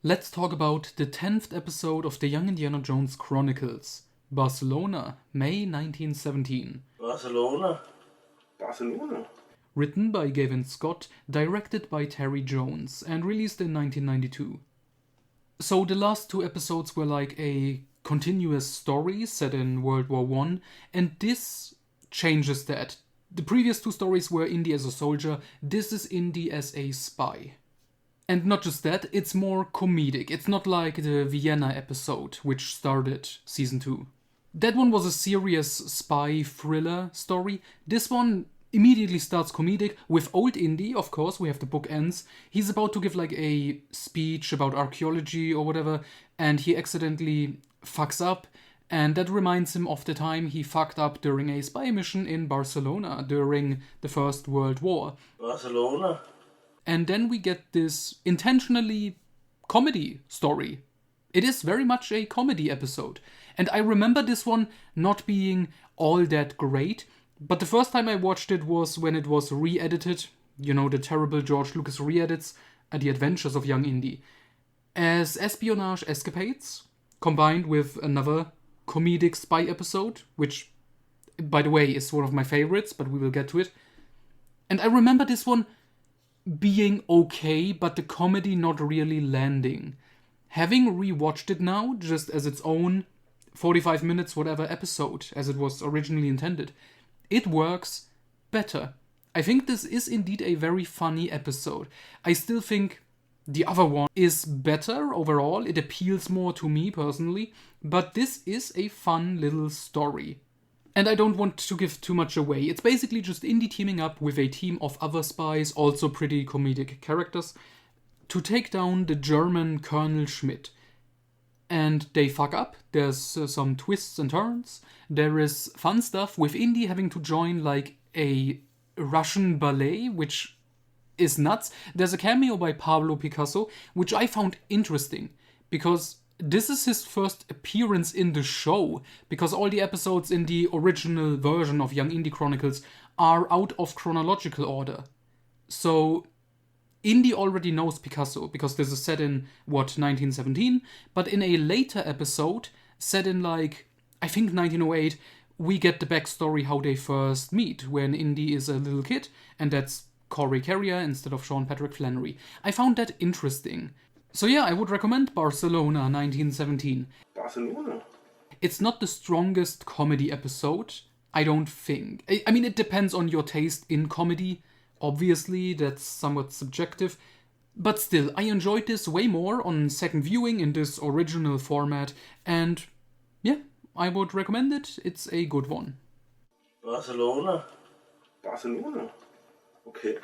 Let's talk about the 10th episode of the Young Indiana Jones Chronicles, Barcelona, May 1917. Barcelona. Written by Gavin Scott, directed by Terry Jones, and released in 1992. So the last two episodes were like a continuous story set in World War I, and this changes that. The previous two stories were Indy as a soldier, this is Indy as a spy. And not just that, it's more comedic. It's not like the Vienna episode, which started season 2. That one was a serious spy thriller story. This one immediately starts comedic with old Indy, of course, we have the book ends. He's about to give like a speech about archaeology or whatever, and he accidentally fucks up, and that reminds him of the time he fucked up during a spy mission in Barcelona during the First World War. Barcelona. And then we get this intentionally comedy story. It is very much a comedy episode. And I remember this one not being all that great, but the first time I watched it was when it was re-edited, you know, the terrible George Lucas re-edits, The Adventures of Young Indy, as espionage escapades, combined with another comedic spy episode, which, by the way, is one of my favorites, but we will get to it. And I remember this one being okay, but the comedy not really landing. Having rewatched it now, just as its own 45 minutes whatever episode, as it was originally intended, it works better. I think this is indeed a very funny episode. I still think the other one is better overall, it appeals more to me personally, but this is a fun little story. And I don't want to give too much away. It's basically just Indy teaming up with a team of other spies, also pretty comedic characters, to take down the German Colonel Schmidt. And they fuck up. There's some twists and turns. There is fun stuff with Indy having to join like a Russian ballet, which is nuts. There's a cameo by Pablo Picasso, which I found interesting, because this is his first appearance in the show, because all the episodes in the original version of Young Indy Chronicles are out of chronological order. So Indy already knows Picasso, because this is set in, 1917, but in a later episode, set in like, I think 1908, we get the backstory how they first meet, when Indy is a little kid, and that's Corey Carrier instead of Sean Patrick Flannery. I found that interesting. So yeah, I would recommend Barcelona 1917. Barcelona. It's not the strongest comedy episode, I don't think. I mean, it depends on your taste in comedy. Obviously, that's somewhat subjective. But still, I enjoyed this way more on second viewing in this original format. And yeah, I would recommend it. It's a good one. Barcelona. Okay.